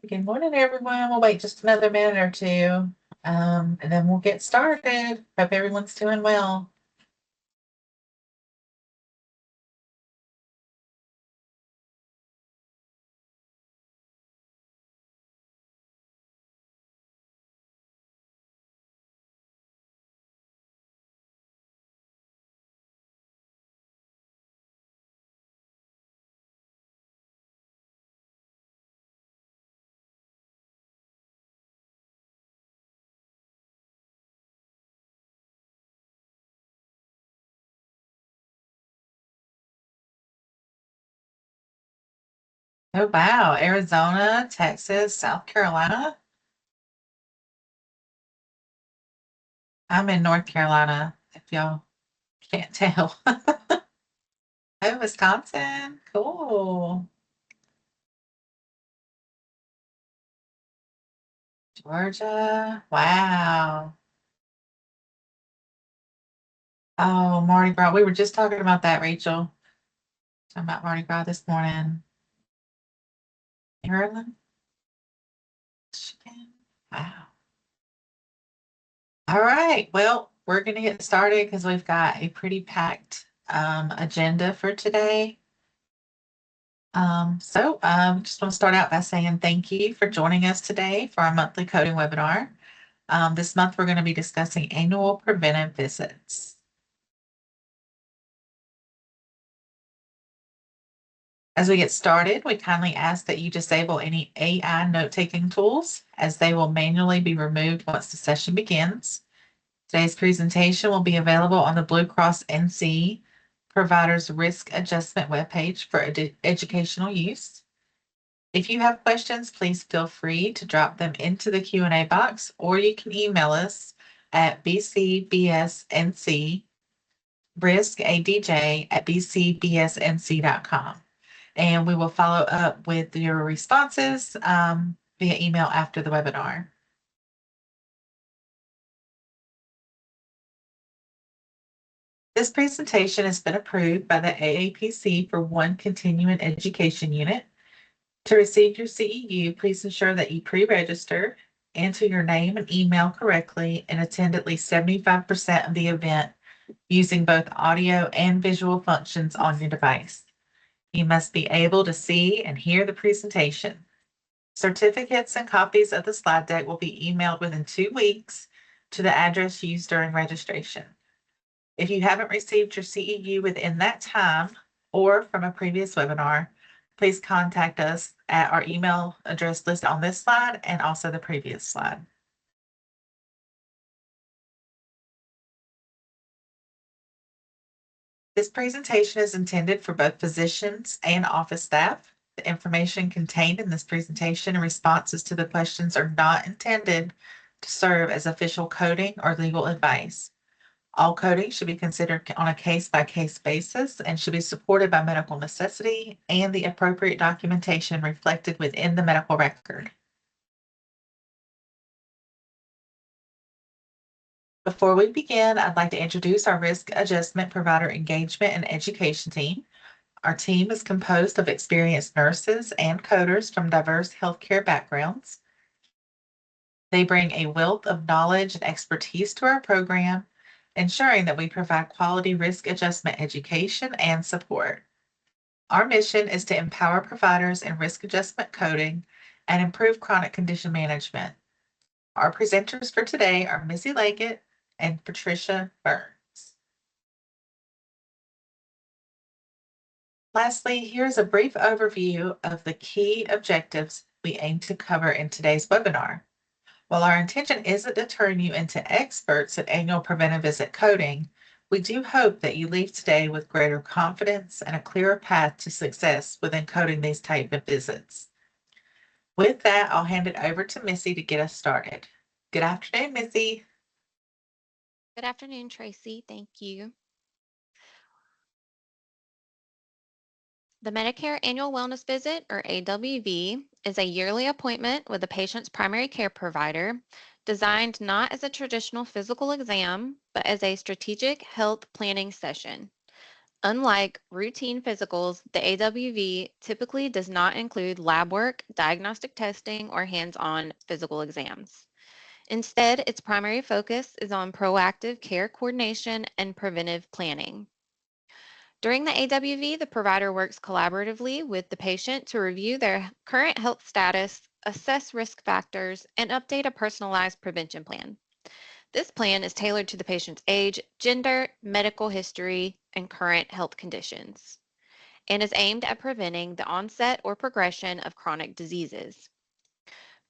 Good morning, everyone. We'll wait just another minute or two, and then we'll get started. Hope everyone's doing well. Oh, wow. Arizona, Texas, South Carolina. I'm in North Carolina, if y'all can't tell. Oh, Wisconsin. Cool. Georgia. Wow. Oh, Mardi Gras. We were just talking about that, Rachel. Talking about Mardi Gras this morning. Maryland, Michigan. Wow. All right. Well, we're going to get started because we've got a pretty packed agenda for today. Just want to start out by saying thank you for joining us today for our monthly coding webinar. This month, we're going to be discussing annual preventive visits. As we get started, we kindly ask that you disable any AI note-taking tools as they will manually be removed once the session begins. Today's presentation will be available on the Blue Cross NC Providers Risk Adjustment webpage for educational use. If you have questions, please feel free to drop them into the Q&A box, or you can email us at bcbsncriskadj@bcbsnc.com. And we will follow up with your responses via email after the webinar. This presentation has been approved by the AAPC for one continuing education unit. To receive your CEU, please ensure that you pre-register, enter your name and email correctly, and attend at least 75% of the event using both audio and visual functions on your device. You must be able to see and hear the presentation. Certificates and copies of the slide deck will be emailed within 2 weeks to the address used during registration. If you haven't received your CEU within that time or from a previous webinar, please contact us at our email address listed on this slide and also the previous slide. This presentation is intended for both physicians and office staff. The information contained in this presentation and responses to the questions are not intended to serve as official coding or legal advice. All coding should be considered on a case-by-case basis and should be supported by medical necessity and the appropriate documentation reflected within the medical record. Before we begin, I'd like to introduce our risk adjustment provider engagement and education team. Our team is composed of experienced nurses and coders from diverse healthcare backgrounds. They bring a wealth of knowledge and expertise to our program, ensuring that we provide quality risk adjustment education and support. Our mission is to empower providers in risk adjustment coding and improve chronic condition management. Our presenters for today are Missy Leggett and Patricia Burns. Lastly, here's a brief overview of the key objectives we aim to cover in today's webinar. While our intention isn't to turn you into experts at annual preventive visit coding, we do hope that you leave today with greater confidence and a clearer path to success within coding these type of visits. With that, I'll hand it over to Missy to get us started. Good afternoon, Missy. Good afternoon, Tracy. Thank you. The Medicare Annual Wellness Visit, or AWV, is a yearly appointment with the patient's primary care provider designed not as a traditional physical exam, but as a strategic health planning session. Unlike routine physicals, the AWV typically does not include lab work, diagnostic testing, or hands-on physical exams. Instead, its primary focus is on proactive care coordination and preventive planning. During the AWV, the provider works collaboratively with the patient to review their current health status, assess risk factors, and update a personalized prevention plan. This plan is tailored to the patient's age, gender, medical history, and current health conditions, and is aimed at preventing the onset or progression of chronic diseases.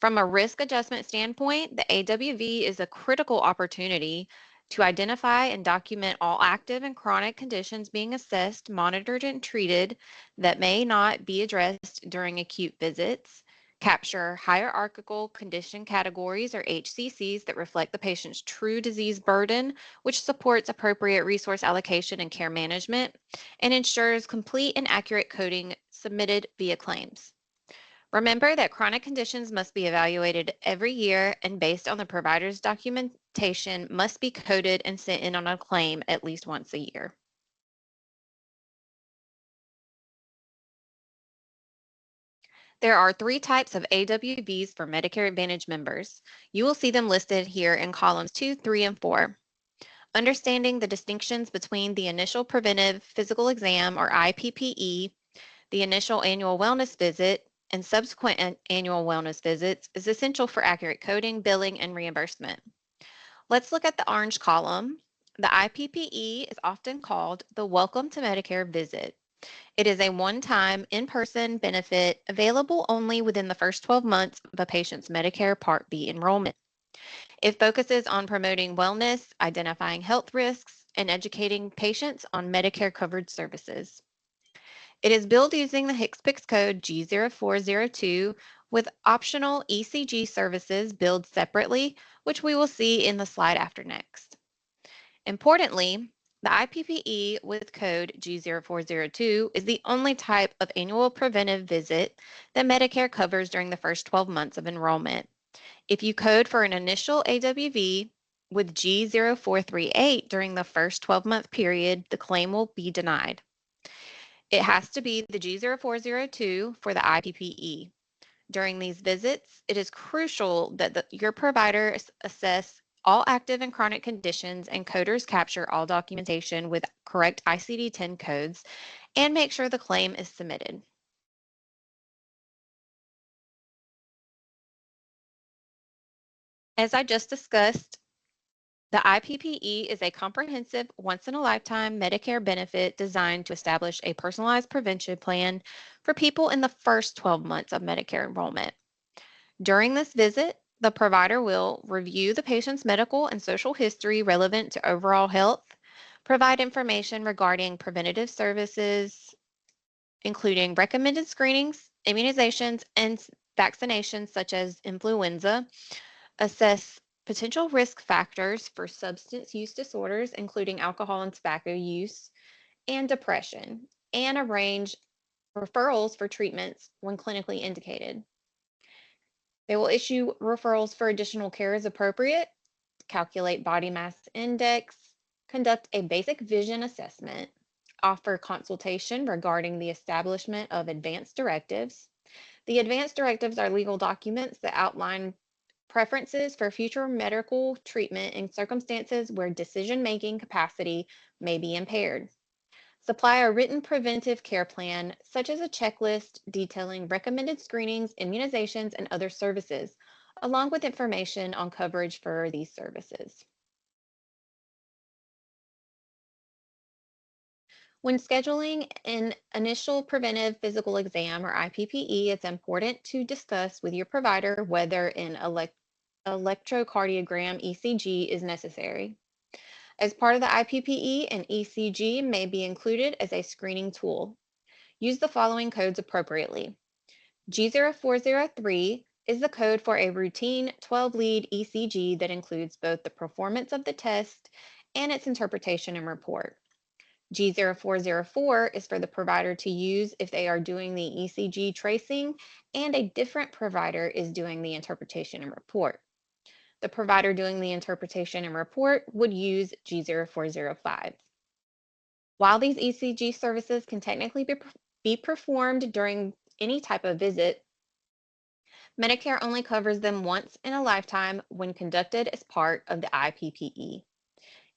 From a risk adjustment standpoint, the AWV is a critical opportunity to identify and document all active and chronic conditions being assessed, monitored, and treated that may not be addressed during acute visits, capture hierarchical condition categories or HCCs that reflect the patient's true disease burden, which supports appropriate resource allocation and care management, and ensures complete and accurate coding submitted via claims. Remember that chronic conditions must be evaluated every year and based on the provider's documentation must be coded and sent in on a claim at least once a year. There are three types of AWVs for Medicare Advantage members. You will see them listed here in columns 2, 3, and 4. Understanding the distinctions between the initial preventive physical exam or IPPE, the initial annual wellness visit, and subsequent annual wellness visits is essential for accurate coding, billing, and reimbursement. Let's look at the orange column. The IPPE is often called the Welcome to Medicare visit. It is a one-time in-person benefit available only within the first 12 months of a patient's Medicare Part B enrollment. It focuses on promoting wellness, identifying health risks, and educating patients on Medicare covered services. It is billed using the HCPCS code G0402 with optional ECG services billed separately, which we will see in the slide after next. Importantly, the IPPE with code G0402 is the only type of annual preventive visit that Medicare covers during the first 12 months of enrollment. If you code for an initial AWV with G0438 during the first 12-month period, the claim will be denied. It has to be the G0402 for the IPPE. During these visits, it is crucial that your provider assess all active and chronic conditions and coders capture all documentation with correct ICD-10 codes and make sure the claim is submitted. As I just discussed, the IPPE is a comprehensive, once-in-a-lifetime Medicare benefit designed to establish a personalized prevention plan for people in the first 12 months of Medicare enrollment. During this visit, the provider will review the patient's medical and social history relevant to overall health, provide information regarding preventative services, including recommended screenings, immunizations, and vaccinations such as influenza, assess potential risk factors for substance use disorders, including alcohol and tobacco use, and depression, and arrange referrals for treatments when clinically indicated. They will issue referrals for additional care as appropriate, calculate body mass index, conduct a basic vision assessment, offer consultation regarding the establishment of advanced directives. The advanced directives are legal documents that outline preferences for future medical treatment in circumstances where decision-making capacity may be impaired. Supply a written preventive care plan, such as a checklist detailing recommended screenings, immunizations, and other services, along with information on coverage for these services. When scheduling an initial preventive physical exam or IPPE, it's important to discuss with your provider whether an electrocardiogram ECG is necessary. As part of the IPPE, an ECG may be included as a screening tool. Use the following codes appropriately. G0403 is the code for a routine 12-lead ECG that includes both the performance of the test and its interpretation and report. G0404 is for the provider to use if they are doing the ECG tracing and a different provider is doing the interpretation and report. The provider doing the interpretation and report would use G0405. While these ECG services can technically be performed during any type of visit, Medicare only covers them once in a lifetime when conducted as part of the IPPE.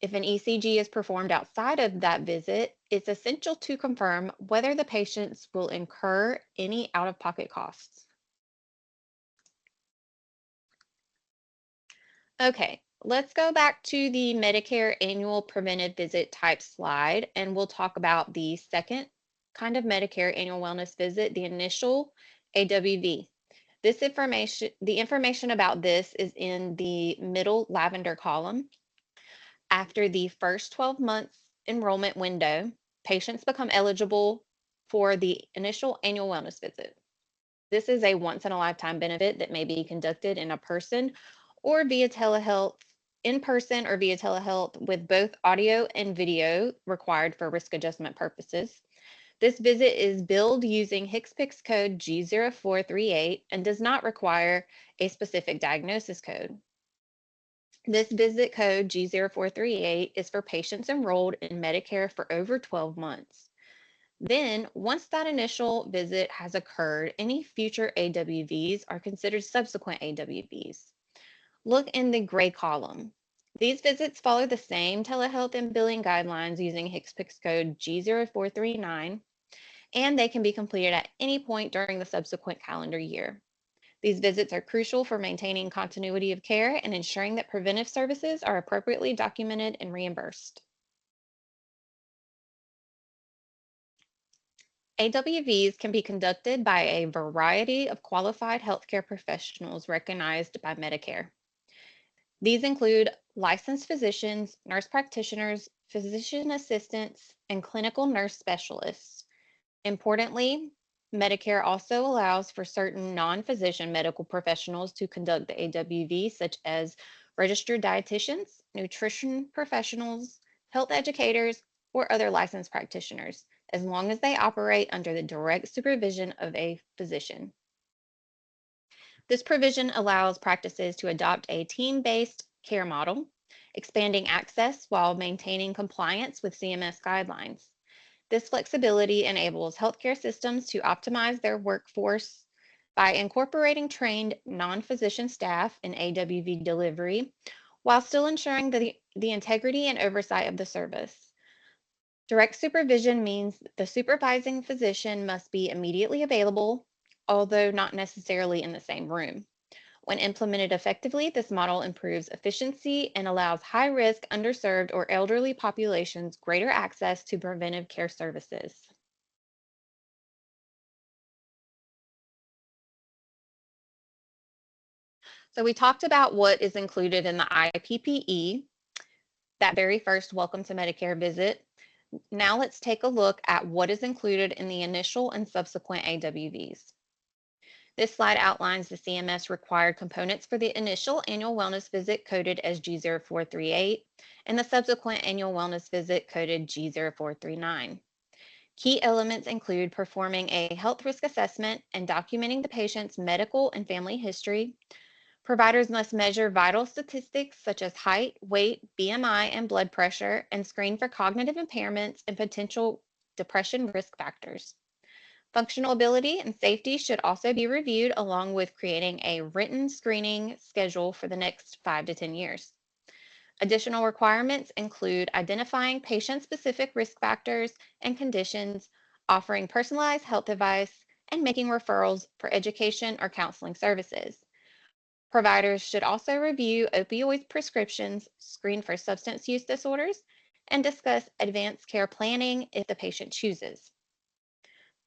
If an ECG is performed outside of that visit, it's essential to confirm whether the patients will incur any out-of-pocket costs. Okay, let's go back to the Medicare Annual Preventive Visit type slide, and we'll talk about the second kind of Medicare Annual Wellness Visit, the initial AWV. The information about this is in the middle lavender column. After the first 12 months enrollment window, patients become eligible for the initial annual wellness visit. This is a once in a lifetime benefit that may be conducted in person or via telehealth, in person or via telehealth, with both audio and video required for risk adjustment purposes. This visit is billed using HCPCS code G0438 and does not require a specific diagnosis code. This visit code G0438 is for patients enrolled in Medicare for over 12 months. Then, once that initial visit has occurred, any future AWVs are considered subsequent AWVs. Look in the gray column. These visits follow the same telehealth and billing guidelines using HCPCS code G0439, and they can be completed at any point during the subsequent calendar year. These visits are crucial for maintaining continuity of care and ensuring that preventive services are appropriately documented and reimbursed. AWVs can be conducted by a variety of qualified healthcare professionals recognized by Medicare. These include licensed physicians, nurse practitioners, physician assistants, and clinical nurse specialists. Importantly, Medicare also allows for certain non-physician medical professionals to conduct the AWV, such as registered dietitians, nutrition professionals, health educators, or other licensed practitioners, as long as they operate under the direct supervision of a physician. This provision allows practices to adopt a team-based care model, expanding access while maintaining compliance with CMS guidelines. This flexibility enables healthcare systems to optimize their workforce by incorporating trained non-physician staff in AWV delivery while still ensuring the integrity and oversight of the service. Direct supervision means the supervising physician must be immediately available, although not necessarily in the same room. When implemented effectively, this model improves efficiency and allows high-risk, underserved, or elderly populations greater access to preventive care services. So we talked about what is included in the IPPE, that very first Welcome to Medicare visit. Now let's take a look at what is included in the initial and subsequent AWVs. This slide outlines the CMS required components for the initial annual wellness visit coded as G0438 and the subsequent annual wellness visit coded G0439. Key elements include performing a health risk assessment and documenting the patient's medical and family history. Providers must measure vital statistics such as height, weight, BMI, and blood pressure, and screen for cognitive impairments and potential depression risk factors. Functional ability and safety should also be reviewed, along with creating a written screening schedule for the next 5 to 10 years. Additional requirements include identifying patient-specific risk factors and conditions, offering personalized health advice, and making referrals for education or counseling services. Providers should also review opioid prescriptions, screen for substance use disorders, and discuss advanced care planning if the patient chooses.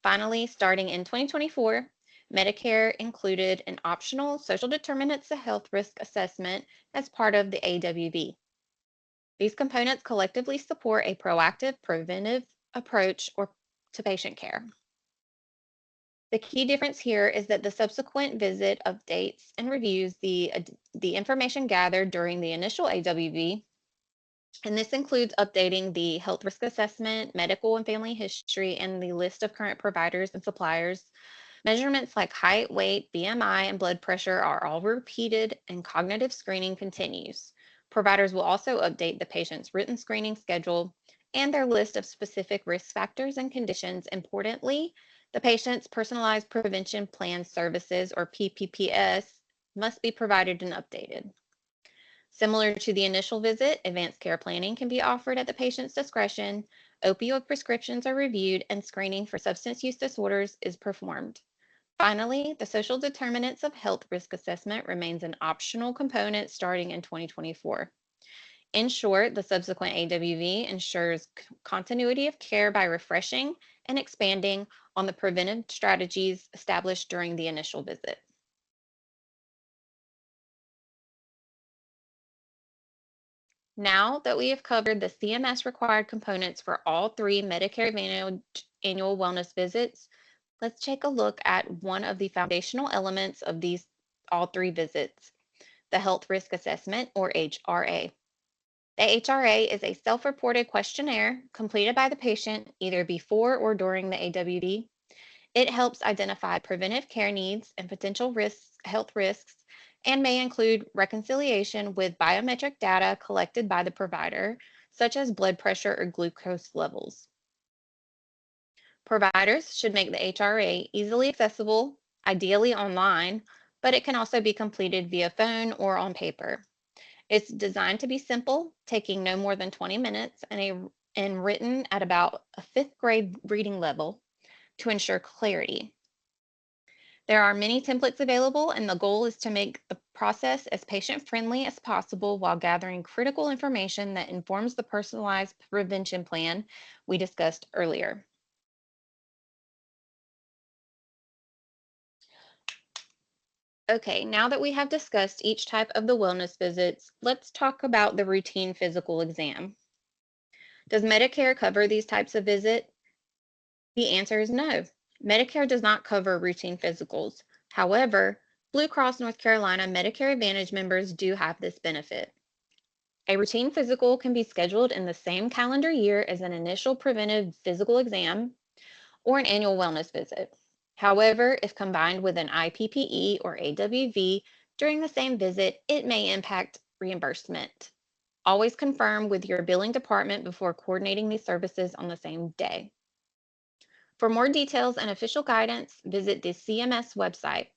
Finally, starting in 2024, Medicare included an optional social determinants of health risk assessment as part of the AWV. These components collectively support a proactive, preventive approach to patient care. The key difference here is that the subsequent visit updates and reviews the information gathered during the initial AWV, and this includes updating the health risk assessment, medical and family history, and the list of current providers and suppliers. Measurements like height, weight, BMI, and blood pressure are all repeated, and cognitive screening continues. Providers will also update the patient's written screening schedule and their list of specific risk factors and conditions. Importantly, the patient's personalized prevention plan services, or PPPS, must be provided and updated. Similar to the initial visit, advanced care planning can be offered at the patient's discretion. Opioid prescriptions are reviewed and screening for substance use disorders is performed. Finally, the social determinants of health risk assessment remains an optional component starting in 2024. In short, the subsequent AWV ensures continuity of care by refreshing and expanding on the preventive strategies established during the initial visit. Now that we have covered the CMS required components for all three Medicare Advantage annual wellness visits, let's take a look at one of the foundational elements of these all three visits, the health risk assessment, or HRA. The HRA is a self-reported questionnaire completed by the patient either before or during the AWV. It helps identify preventive care needs and potential health risks, and may include reconciliation with biometric data collected by the provider, such as blood pressure or glucose levels. Providers should make the HRA easily accessible, ideally online, but it can also be completed via phone or on paper. It's designed to be simple, taking no more than 20 minutes and written at about a fifth grade reading level to ensure clarity. There are many templates available, and the goal is to make the process as patient-friendly as possible while gathering critical information that informs the personalized prevention plan we discussed earlier. Okay, now that we have discussed each type of the wellness visits, let's talk about the routine physical exam. Does Medicare cover these types of visit? The answer is no. Medicare does not cover routine physicals. However, Blue Cross North Carolina Medicare Advantage members do have this benefit. A routine physical can be scheduled in the same calendar year as an initial preventive physical exam or an annual wellness visit. However, if combined with an IPPE or AWV during the same visit, it may impact reimbursement. Always confirm with your billing department before coordinating these services on the same day. For more details and official guidance, visit the CMS website.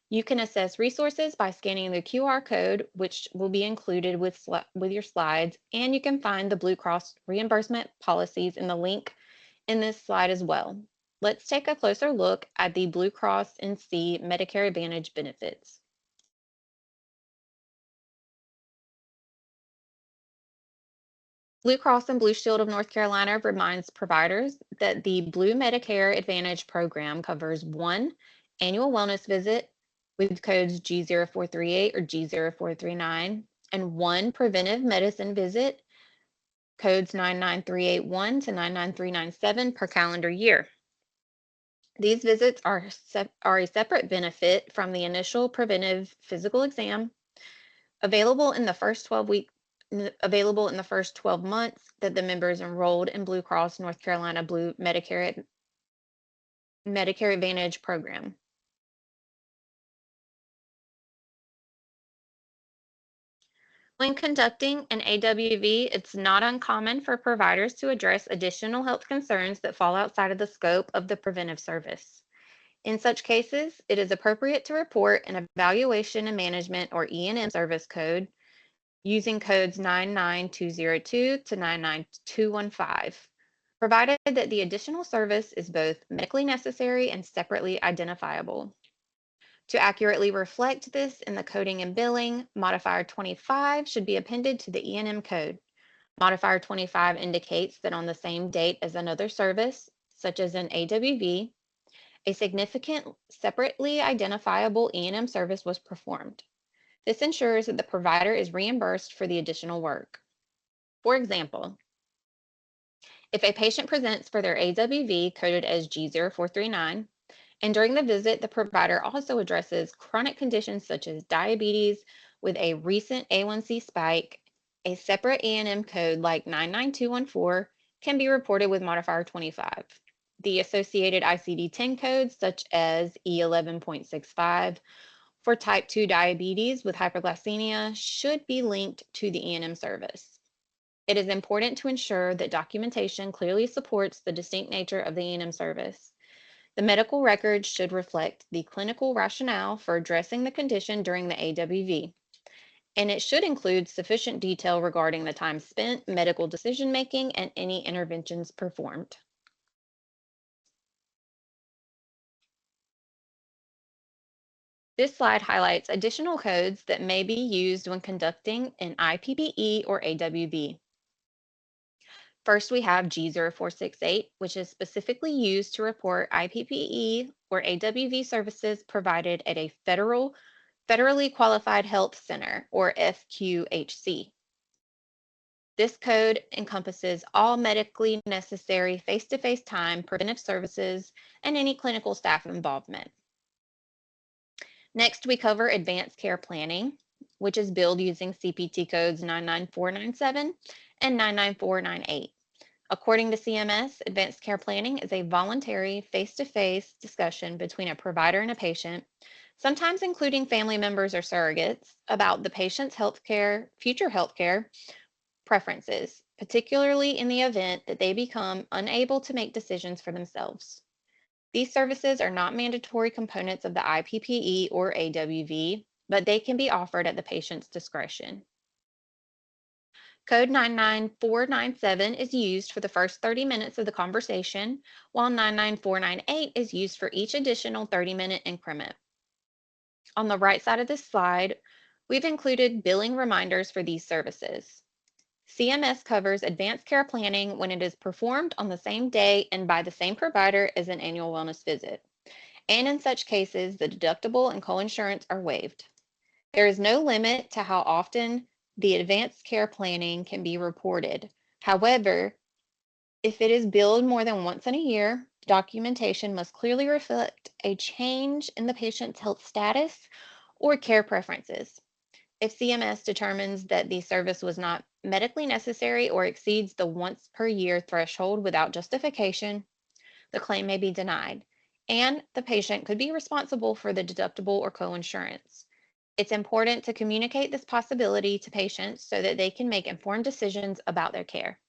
You can assess resources by scanning the QR code, which will be included with your slides, and you can find the Blue Cross reimbursement policies in the link in this slide as well. Let's take a closer look at the Blue Cross NC Medicare Advantage benefits. Blue Cross and Blue Shield of North Carolina reminds providers that the Blue Medicare Advantage program covers one annual wellness visit with codes G0438 or G0439 and one preventive medicine visit, codes 99381 to 99397 per calendar year. These visits are a separate benefit from the initial preventive physical exam, available in the first 12 months that the member is enrolled in Blue Cross North Carolina Blue Medicare Advantage program. When conducting an AWV, it's not uncommon for providers to address additional health concerns that fall outside of the scope of the preventive service. In such cases, it is appropriate to report an evaluation and management, or E&M, service code using codes 99202 to 99215, provided that the additional service is both medically necessary and separately identifiable. To accurately reflect this in the coding and billing, modifier 25 should be appended to the E&M code. Modifier 25 indicates that on the same date as another service, such as an AWV, a significant separately identifiable E&M service was performed. This ensures that the provider is reimbursed for the additional work. For example, if a patient presents for their AWV coded as G0439, and during the visit, the provider also addresses chronic conditions such as diabetes with a recent A1C spike, a separate E&M code like 99214 can be reported with modifier 25. The associated ICD-10 codes such as E11.65 for type 2 diabetes with hyperglycemia should be linked to the E&M service. It is important to ensure that documentation clearly supports the distinct nature of the E&M service. The medical record should reflect the clinical rationale for addressing the condition during the AWV, and it should include sufficient detail regarding the time spent, medical decision-making, and any interventions performed. This slide highlights additional codes that may be used when conducting an IPPE or AWV. First, we have G0468, which is specifically used to report IPPE or AWV services provided at a federally qualified health center, or FQHC. This code encompasses all medically necessary face-to-face time, preventive services, and any clinical staff involvement. Next, we cover advanced care planning, which is billed using CPT codes 99497 and 99498. According to CMS, advanced care planning is a voluntary face-to-face discussion between a provider and a patient, sometimes including family members or surrogates, about the patient's future healthcare preferences, particularly in the event that they become unable to make decisions for themselves. These services are not mandatory components of the IPPE or AWV, but they can be offered at the patient's discretion. Code 99497 is used for the first 30 minutes of the conversation, while 99498 is used for each additional 30-minute increment. On the right side of this slide, we've included billing reminders for these services. CMS covers advanced care planning when it is performed on the same day and by the same provider as an annual wellness visit. And in such cases, the deductible and coinsurance are waived. There is no limit to how often the advanced care planning can be reported. However, if it is billed more than once in a year, documentation must clearly reflect a change in the patient's health status or care preferences. If CMS determines that the service was not medically necessary or exceeds the once per year threshold without justification, the claim may be denied, and the patient could be responsible for the deductible or coinsurance. It's important to communicate this possibility to patients so that they can make informed decisions about their care.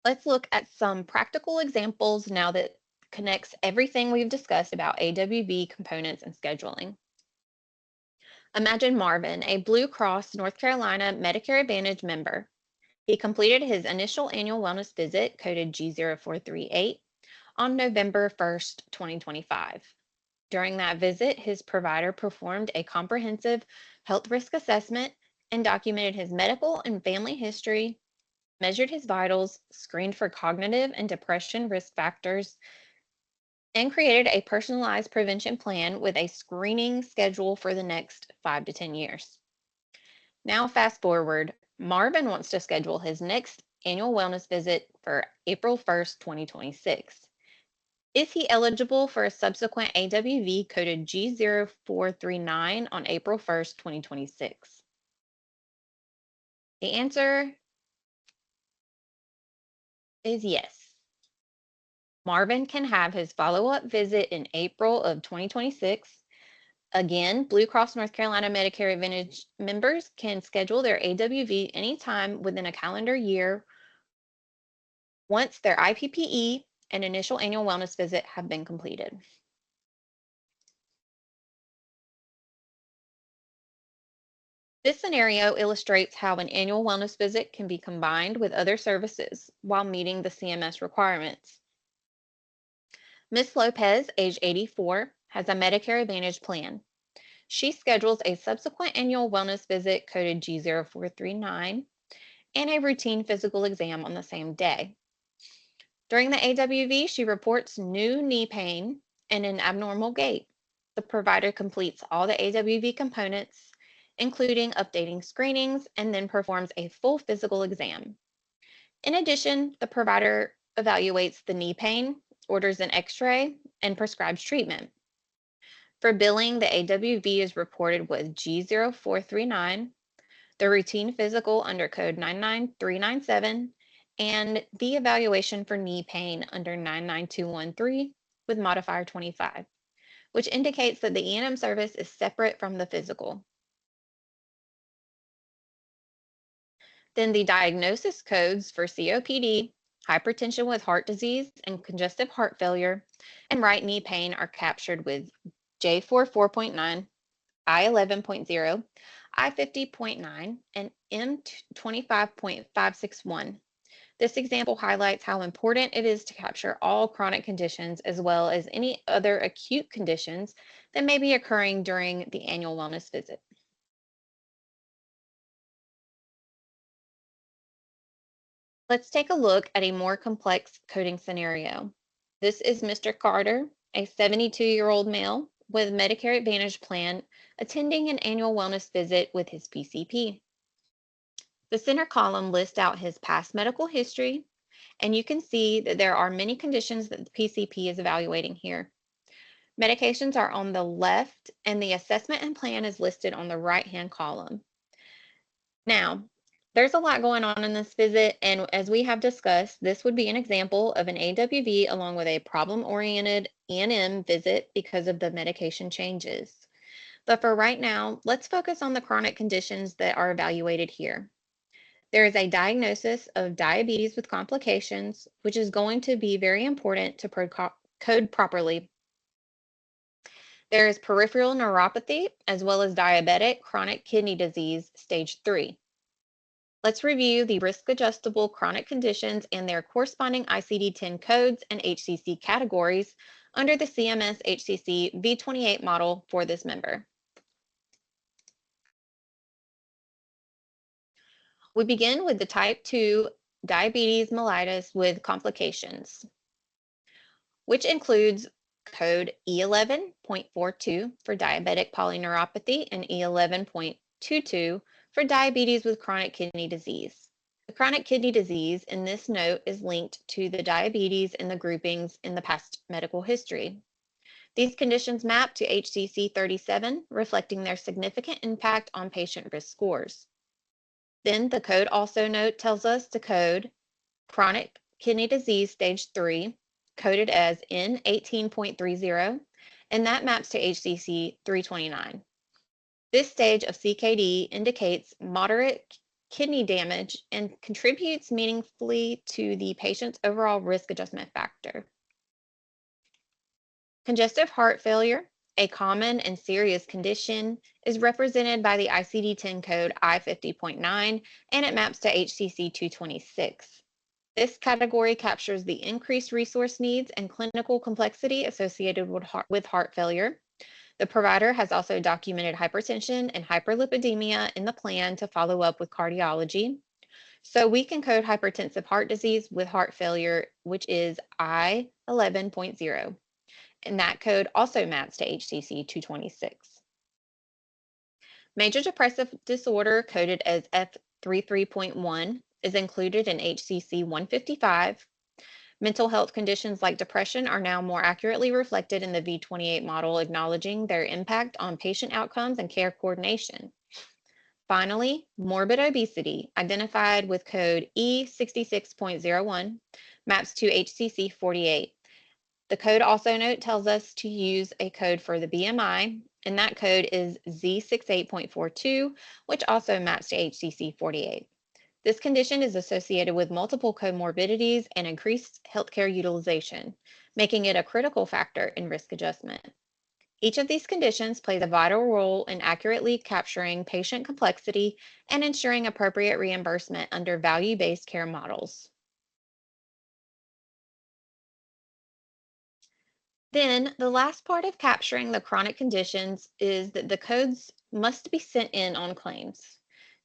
Let's look at some practical examples now that connects everything we've discussed about AWV components and scheduling. Imagine Marvin, a Blue Cross North Carolina Medicare Advantage member. He completed his initial annual wellness visit, coded G0438, on November 1st, 2025. During that visit, his provider performed a comprehensive health risk assessment and documented his medical and family history, measured his vitals, screened for cognitive and depression risk factors, and created a personalized prevention plan with a screening schedule for the next 5 to 10 years. Now, fast forward, Marvin wants to schedule his next annual wellness visit for April 1st, 2026. Is he eligible for a subsequent AWV coded G0439 on April 1st, 2026? The answer is yes. Marvin can have his follow-up visit in April of 2026. Again, Blue Cross North Carolina Medicare Advantage members can schedule their AWV anytime within a calendar year once their IPPE and initial annual wellness visit have been completed. This scenario illustrates how an annual wellness visit can be combined with other services while meeting the CMS requirements. Ms. Lopez, age 84, has a Medicare Advantage plan. She schedules a subsequent annual wellness visit coded G0439 and a routine physical exam on the same day. During the AWV, she reports new knee pain and an abnormal gait. The provider completes all the AWV components, including updating screenings, and then performs a full physical exam. In addition, the provider evaluates the knee pain, orders an X-ray, and prescribes treatment. For billing, the AWV is reported with G0439, the routine physical under code 99397, and the evaluation for knee pain under 99213 with modifier 25. which indicates that the E&M service is separate from the physical. Then the diagnosis codes for COPD, hypertension with heart disease, and congestive heart failure, and right knee pain are captured with J44.9, I11.0, I50.9, and M25.561. This example highlights how important it is to capture all chronic conditions as well as any other acute conditions that may be occurring during the annual wellness visit. Let's take a look at a more complex coding scenario. This is Mr. Carter, a 72-year-old male with Medicare Advantage plan attending an annual wellness visit with his PCP. The center column lists out his past medical history, and you can see that there are many conditions that the PCP is evaluating here. Medications are on the left, and the assessment and plan is listed on the right-hand column. Now, there's a lot going on in this visit, and as we have discussed, this would be an example of an AWV along with a problem-oriented E&M visit because of the medication changes. But for right now, let's focus on the chronic conditions that are evaluated here. There is a diagnosis of diabetes with complications, which is going to be very important to code properly. There is peripheral neuropathy, as well as diabetic chronic kidney disease, stage 3. Let's review the risk-adjustable chronic conditions and their corresponding ICD-10 codes and HCC categories under the CMS HCC V28 model for this member. We begin with the type 2 diabetes mellitus with complications, which includes code E11.42 for diabetic polyneuropathy and E11.22 for diabetes with chronic kidney disease. The chronic kidney disease in this note is linked to the diabetes and the groupings in the past medical history. These conditions map to HCC 37, reflecting their significant impact on patient risk scores. Then the code also note tells us to code chronic kidney disease stage 3, coded as N18.30, and that maps to HCC 329. This stage of CKD indicates moderate kidney damage and contributes meaningfully to the patient's overall risk adjustment factor. Congestive heart failure, a common and serious condition, is represented by the ICD-10 code I50.9, and it maps to HCC 226. This category captures the increased resource needs and clinical complexity associated with heart failure. The provider has also documented hypertension and hyperlipidemia in the plan to follow up with cardiology. So we can code hypertensive heart disease with heart failure, which is I11.0. And that code also maps to HCC 226. Major depressive disorder, coded as F33.1, is included in HCC 155. Mental health conditions like depression are now more accurately reflected in the V28 model, acknowledging their impact on patient outcomes and care coordination. Finally, morbid obesity, identified with code E66.01, maps to HCC 48. The code also note tells us to use a code for the BMI, and that code is Z68.42, which also maps to HCC 48. This condition is associated with multiple comorbidities and increased healthcare utilization, making it a critical factor in risk adjustment. Each of these conditions plays a vital role in accurately capturing patient complexity and ensuring appropriate reimbursement under value-based care models. Then the last part of capturing the chronic conditions is that the codes must be sent in on claims.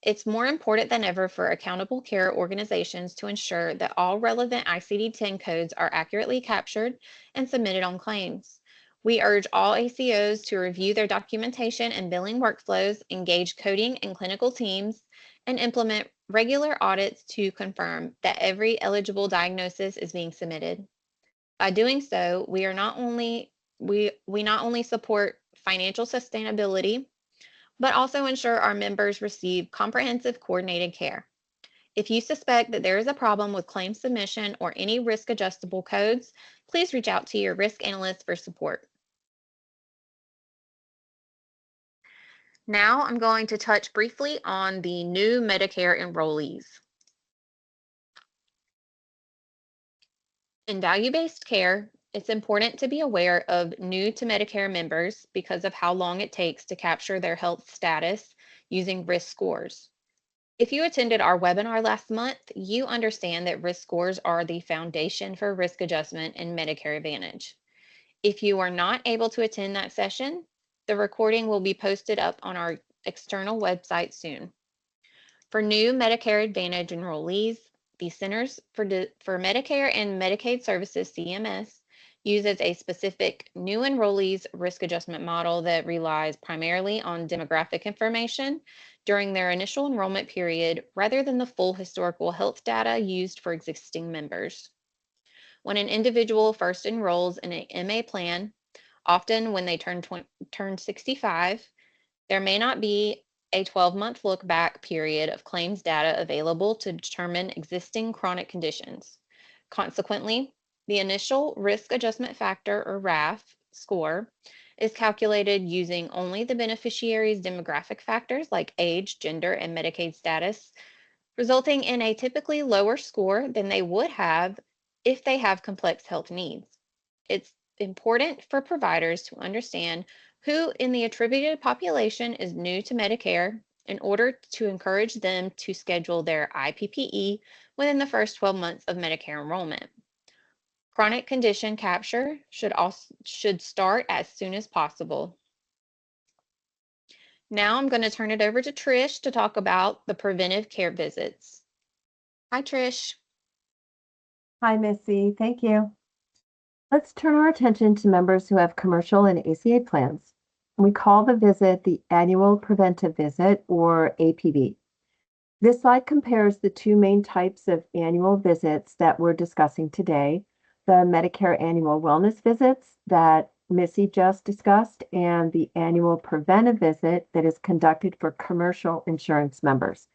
It's more important than ever for accountable care organizations to ensure that all relevant ICD-10 codes are accurately captured and submitted on claims. We urge all ACOs to review their documentation and billing workflows, engage coding and clinical teams, and implement regular audits to confirm that every eligible diagnosis is being submitted. By doing so, we not only support financial sustainability, but also ensure our members receive comprehensive coordinated care. If you suspect that there is a problem with claim submission or any risk adjustable codes, please reach out to your risk analyst for support. Now I'm going to touch briefly on the new Medicare enrollees. In value-based care, it's important to be aware of new to Medicare members because of how long it takes to capture their health status using risk scores. If you attended our webinar last month, you understand that risk scores are the foundation for risk adjustment in Medicare Advantage. If you are not able to attend that session, the recording will be posted up on our external website soon. For new Medicare Advantage enrollees, the Centers for Medicare and Medicaid Services, CMS, uses a specific new enrollees risk adjustment model that relies primarily on demographic information during their initial enrollment period rather than the full historical health data used for existing members. When an individual first enrolls in an MA plan, often when they turn 65, there may not be a 12-month look-back period of claims data available to determine existing chronic conditions. Consequently, the initial risk adjustment factor, or RAF, score is calculated using only the beneficiary's demographic factors like age, gender, and Medicaid status, resulting in a typically lower score than they would have if they have complex health needs. It's important for providers to understand who in the attributed population is new to Medicare in order to encourage them to schedule their IPPE within the first 12 months of Medicare enrollment. Chronic condition capture should start as soon as possible. Now I'm going to turn it over to Trish to talk about the preventive care visits. Hi, Trish. Hi, Missy. Thank you. Let's turn our attention to members who have commercial and ACA plans. We call the visit the Annual Preventive Visit, or APV. This slide compares the two main types of annual visits that we're discussing today, the Medicare Annual Wellness Visits that Missy just discussed, and the Annual Preventive Visit that is conducted for commercial insurance members.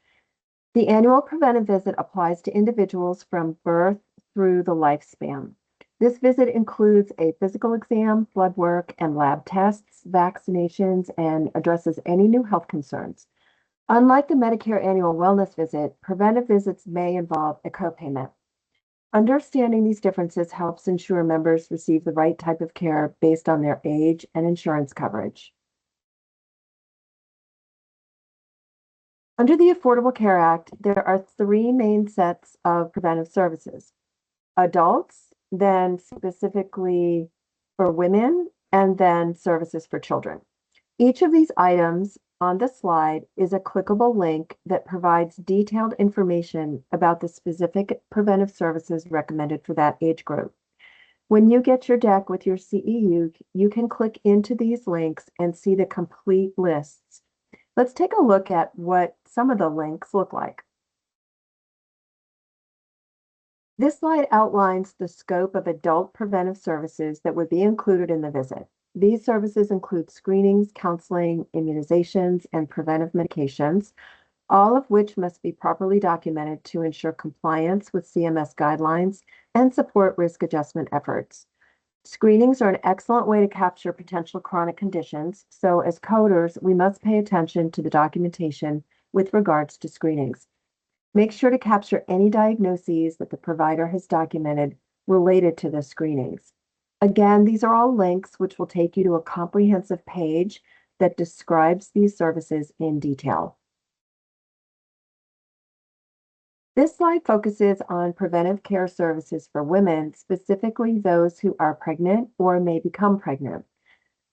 The Annual Preventive Visit applies to individuals from birth through the lifespan. This visit includes a physical exam, blood work, and lab tests, vaccinations, and addresses any new health concerns. Unlike the Medicare Annual Wellness Visit, preventive visits may involve a copayment. Understanding these differences helps ensure members receive the right type of care based on their age and insurance coverage. Under the Affordable Care Act, there are three main sets of preventive services: adults, then specifically for women, and then services for children. Each of these items on the slide is a clickable link that provides detailed information about the specific preventive services recommended for that age group. When you get your deck with your CEU, you can click into these links and see the complete lists. Let's take a look at what some of the links look like. This slide outlines the scope of adult preventive services that would be included in the visit. These services include screenings, counseling, immunizations, and preventive medications, all of which must be properly documented to ensure compliance with CMS guidelines and support risk adjustment efforts. Screenings are an excellent way to capture potential chronic conditions, so as coders, we must pay attention to the documentation with regards to screenings. Make sure to capture any diagnoses that the provider has documented related to the screenings. Again, these are all links which will take you to a comprehensive page that describes these services in detail. This slide focuses on preventive care services for women, specifically those who are pregnant or may become pregnant.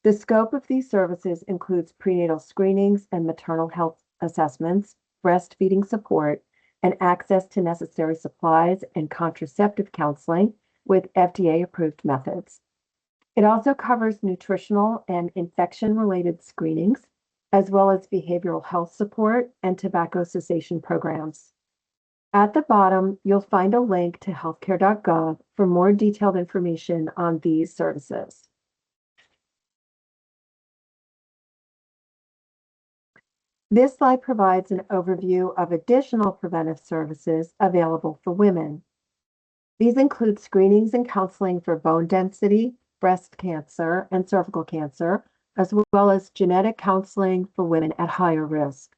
The scope of these services includes prenatal screenings and maternal health assessments, breastfeeding support, and access to necessary supplies and contraceptive counseling with FDA-approved methods. It also covers nutritional and infection-related screenings, as well as behavioral health support and tobacco cessation programs. At the bottom, you'll find a link to healthcare.gov for more detailed information on these services. This slide provides an overview of additional preventive services available for women. These include screenings and counseling for bone density, breast cancer, and cervical cancer, as well as genetic counseling for women at higher risk.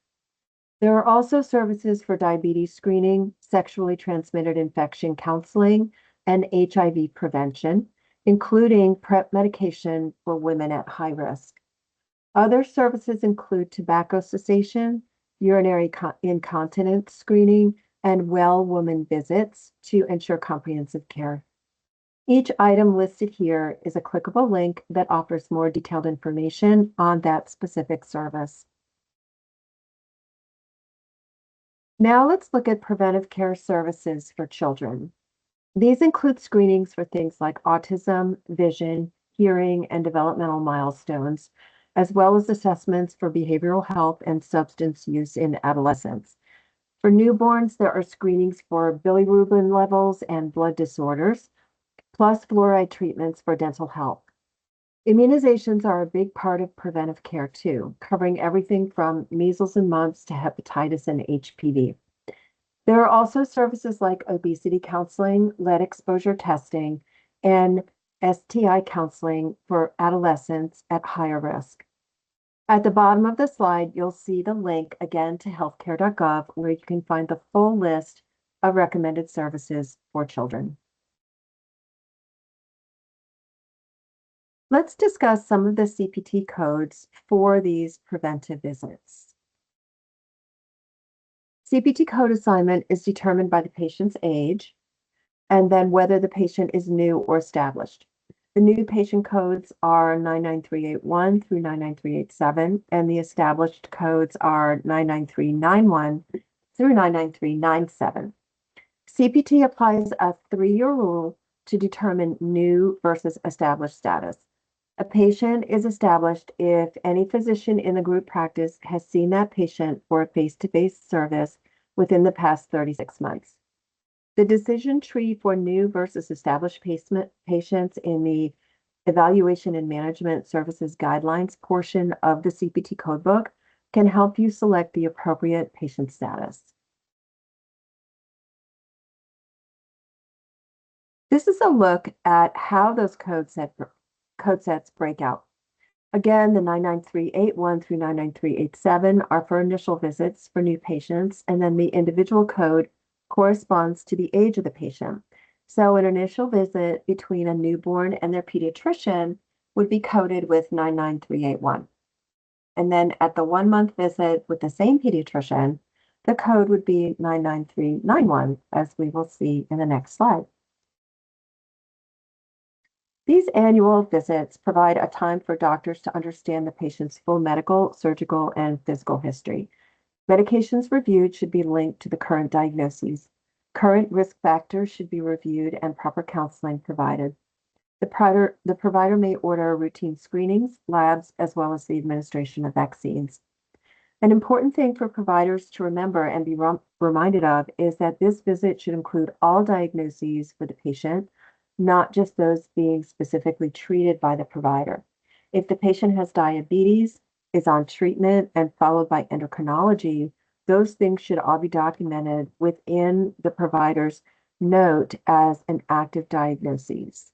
There are also services for diabetes screening, sexually transmitted infection counseling, and HIV prevention, including PrEP medication for women at high risk. Other services include tobacco cessation, urinary incontinence screening, and well woman visits to ensure comprehensive care. Each item listed here is a clickable link that offers more detailed information on that specific service. Now let's look at preventive care services for children. These include screenings for things like autism, vision, hearing, and developmental milestones, as well as assessments for behavioral health and substance use in adolescents. For newborns, there are screenings for bilirubin levels and blood disorders, plus fluoride treatments for dental health. Immunizations are a big part of preventive care too, covering everything from measles and mumps to hepatitis and HPV. There are also services like obesity counseling, lead exposure testing, and STI counseling for adolescents at higher risk. At the bottom of the slide, you'll see the link again to healthcare.gov, where you can find the full list of recommended services for children. Let's discuss some of the CPT codes for these preventive visits. CPT code assignment is determined by the patient's age and then whether the patient is new or established. The new patient codes are 99381 through 99387, and the established codes are 99391 through 99397. CPT applies a 3-year rule to determine new versus established status. A patient is established if any physician in the group practice has seen that patient for a face-to-face service within the past 36 months. The decision tree for new versus established patients in the Evaluation and Management Services Guidelines portion of the CPT codebook can help you select the appropriate patient status. This is a look at how those code sets break out. Again, the 99381 through 99387 are for initial visits for new patients, and then the individual code corresponds to the age of the patient. So an initial visit between a newborn and their pediatrician would be coded with 99381. And then at the 1-month visit with the same pediatrician, the code would be 99391, as we will see in the next slide. These annual visits provide a time for doctors to understand the patient's full medical, surgical, and physical history. Medications reviewed should be linked to the current diagnoses. Current risk factors should be reviewed and proper counseling provided. The provider may order routine screenings, labs, as well as the administration of vaccines. An important thing for providers to remember and be reminded of is that this visit should include all diagnoses for the patient, not just those being specifically treated by the provider. If the patient has diabetes, is on treatment, and followed by endocrinology, those things should all be documented within the provider's note as an active diagnosis.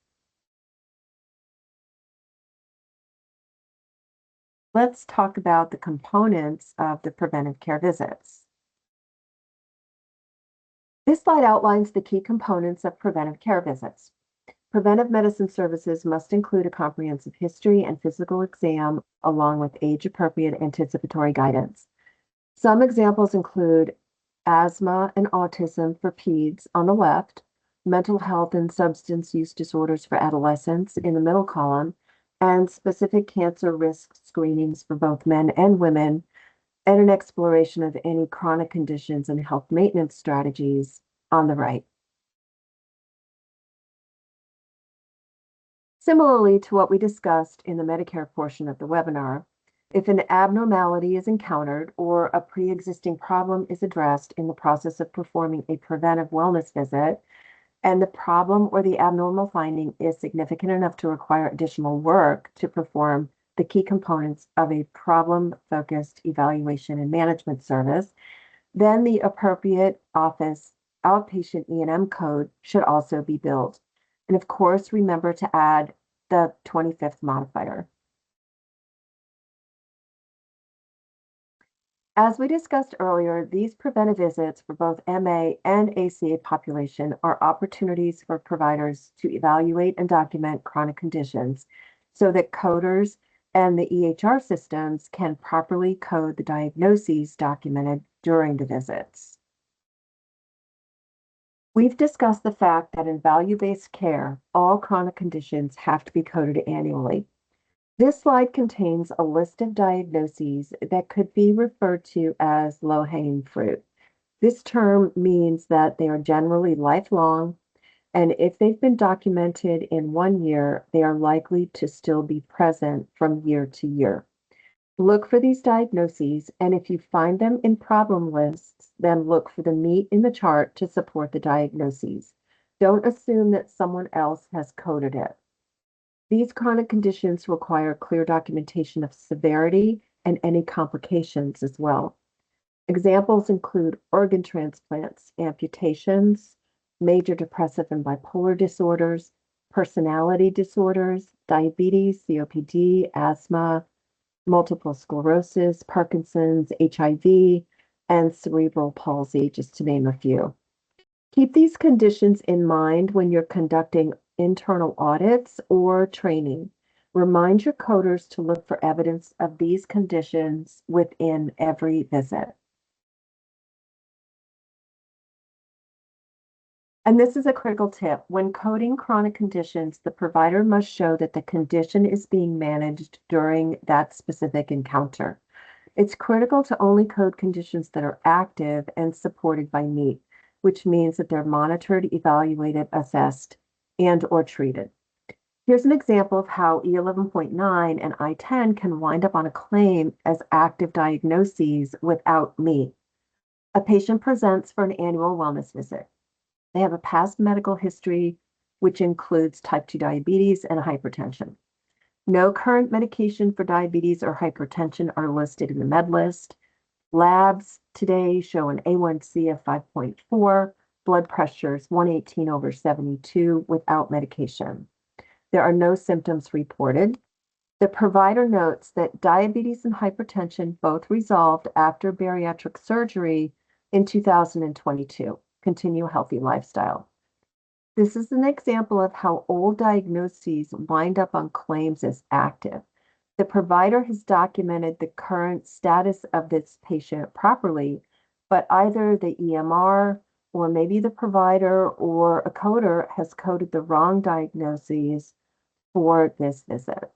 Let's talk about the components of the preventive care visits. This slide outlines the key components of preventive care visits. Preventive medicine services must include a comprehensive history and physical exam, along with age-appropriate anticipatory guidance. Some examples include asthma and autism for peds on the left, mental health and substance use disorders for adolescents in the middle column, and specific cancer risk screenings for both men and women, and an exploration of any chronic conditions and health maintenance strategies on the right. Similarly to what we discussed in the Medicare portion of the webinar, if an abnormality is encountered or a pre-existing problem is addressed in the process of performing a preventive wellness visit, and the problem or the abnormal finding is significant enough to require additional work to perform the key components of a problem-focused evaluation and management service, then the appropriate office outpatient E&M code should also be billed. And of course, remember to add the 25th modifier. As we discussed earlier, these preventive visits for both MA and ACA population are opportunities for providers to evaluate and document chronic conditions so that coders and the EHR systems can properly code the diagnoses documented during the visits. We've discussed the fact that in value-based care, all chronic conditions have to be coded annually. This slide contains a list of diagnoses that could be referred to as low-hanging fruit. This term means that they are generally lifelong, and if they've been documented in 1 year, they are likely to still be present from year to year. Look for these diagnoses, and if you find them in problem lists, then look for the meat in the chart to support the diagnoses. Don't assume that someone else has coded it. These chronic conditions require clear documentation of severity and any complications as well. Examples include organ transplants, amputations, major depressive and bipolar disorders, personality disorders, diabetes, COPD, asthma, multiple sclerosis, Parkinson's, HIV, and cerebral palsy, just to name a few. Keep these conditions in mind when you're conducting internal audits or training. Remind your coders to look for evidence of these conditions within every visit. And this is a critical tip. When coding chronic conditions, the provider must show that the condition is being managed during that specific encounter. It's critical to only code conditions that are active and supported by NEAT, which means that they're monitored, evaluated, assessed, and/or treated. Here's an example of how E11.9 and I10 can wind up on a claim as active diagnoses without NEAT. A patient presents for an annual wellness visit. They have a past medical history, which includes type 2 diabetes and hypertension. No current medication for diabetes or hypertension are listed in the med list. Labs today show an A1C of 5.4, blood pressures 118/72 without medication. There are no symptoms reported. The provider notes that diabetes and hypertension both resolved after bariatric surgery in 2022. Continue a healthy lifestyle. This is an example of how old diagnoses wind up on claims as active. The provider has documented the current status of this patient properly, but either the EMR or maybe the provider or a coder has coded the wrong diagnoses for this visit.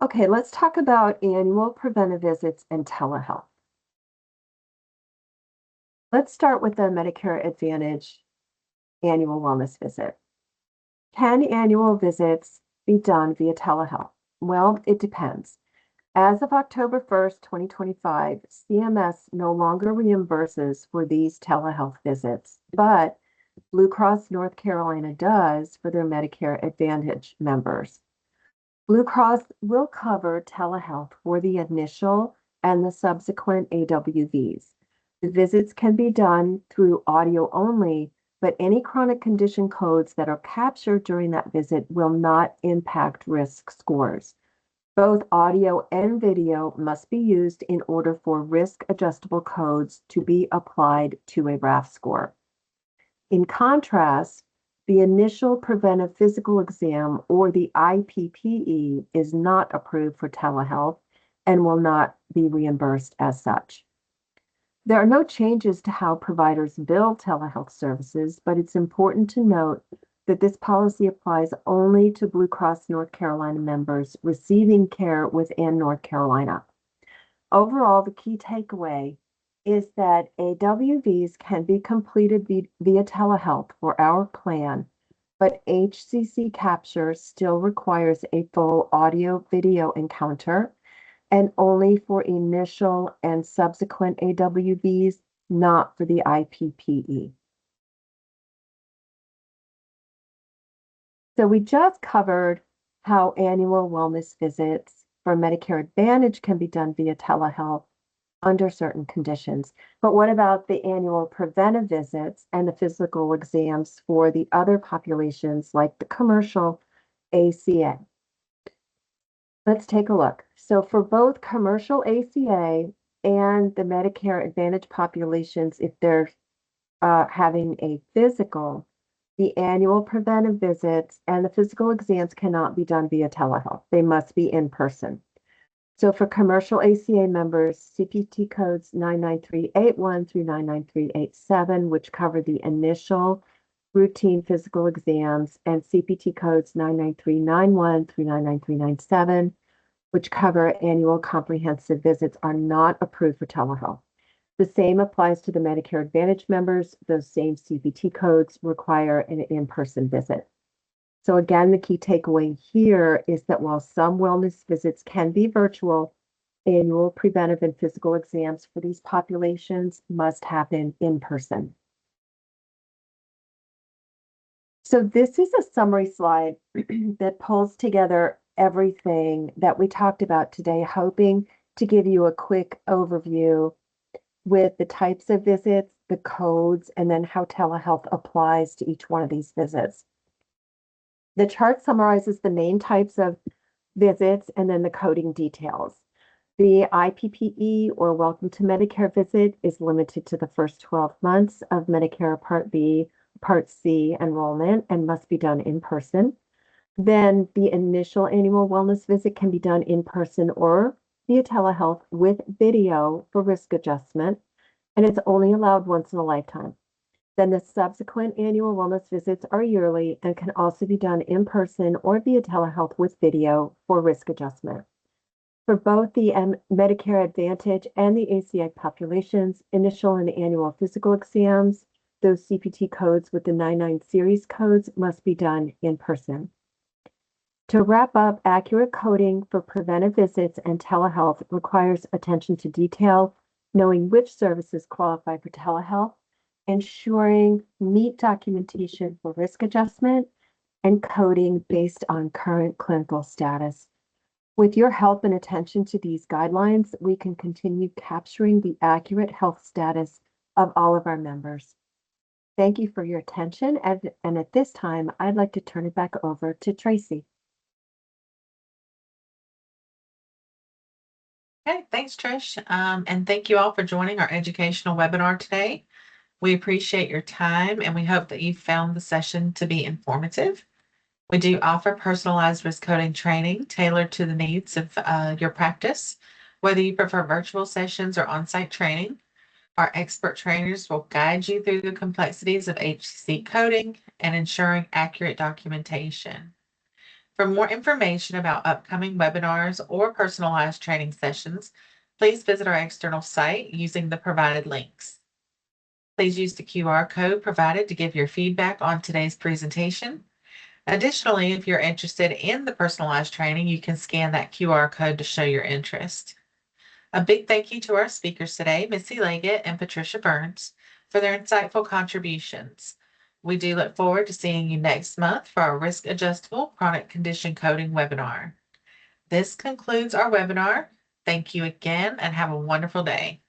Okay, let's talk about annual preventive visits and telehealth. Let's start with the Medicare Advantage annual wellness visit. Can annual visits be done via telehealth? Well, it depends. As of October 1st, 2025, CMS no longer reimburses for these telehealth visits, but Blue Cross North Carolina does for their Medicare Advantage members. Blue Cross will cover telehealth for the initial and the subsequent AWVs. The visits can be done through audio only, but any chronic condition codes that are captured during that visit will not impact risk scores. Both audio and video must be used in order for risk adjustable codes to be applied to a RAF score. In contrast, the initial preventive physical exam or the IPPE is not approved for telehealth and will not be reimbursed as such. There are no changes to how providers bill telehealth services, but it's important to note that this policy applies only to Blue Cross North Carolina members receiving care within North Carolina. Overall, the key takeaway is that AWVs can be completed via telehealth for our plan, but HCC capture still requires a full audio-video encounter and only for initial and subsequent AWVs, not for the IPPE. So we just covered how annual wellness visits for Medicare Advantage can be done via telehealth under certain conditions. But what about the annual preventive visits and the physical exams for the other populations like the commercial ACA? Let's take a look. So for both commercial ACA and the Medicare Advantage populations, if they're having a physical, the annual preventive visits and the physical exams cannot be done via telehealth. They must be in person. So for commercial ACA members, CPT codes 99381 through 99387, which cover the initial routine physical exams, and CPT codes 99391 through 99397, which cover annual comprehensive visits, are not approved for telehealth. The same applies to the Medicare Advantage members. Those same CPT codes require an in-person visit. So again, the key takeaway here is that while some wellness visits can be virtual, annual preventive and physical exams for these populations must happen in person. So this is a summary slide that pulls together everything that we talked about today, hoping to give you a quick overview with the types of visits, the codes, and then how telehealth applies to each one of these visits. The chart summarizes the main types of visits and then the coding details. The IPPE, or Welcome to Medicare visit, is limited to the first 12 months of Medicare Part B, Part C enrollment and must be done in person. Then the initial annual wellness visit can be done in person or via telehealth with video for risk adjustment, and it's only allowed once in a lifetime. Then the subsequent annual wellness visits are yearly and can also be done in person or via telehealth with video for risk adjustment. For both the Medicare Advantage and the ACA populations, initial and annual physical exams, those CPT codes with the 99 series codes must be done in person. To wrap up, accurate coding for preventive visits and telehealth requires attention to detail, knowing which services qualify for telehealth, ensuring neat documentation for risk adjustment, and coding based on current clinical status. With your help and attention to these guidelines, we can continue capturing the accurate health status of all of our members. Thank you for your attention, and at this time, I'd like to turn it back over to Tracy. Okay, thanks, Trish. And thank you all for joining our educational webinar today. We appreciate your time and we hope that you found the session to be informative. We do offer personalized risk coding training tailored to the needs of your practice, whether you prefer virtual sessions or on-site training. Our expert trainers will guide you through the complexities of HCC coding and ensuring accurate documentation. For more information about upcoming webinars or personalized training sessions, please visit our external site using the provided links. Please use the QR code provided to give your feedback on today's presentation. Additionally, if you're interested in the personalized training, you can scan that QR code to show your interest. A big thank you to our speakers today, Missy Leggett and Patricia Burns, for their insightful contributions. We do look forward to seeing you next month for our Risk Adjustable Chronic Condition Coding webinar. This concludes our webinar. Thank you again and have a wonderful day.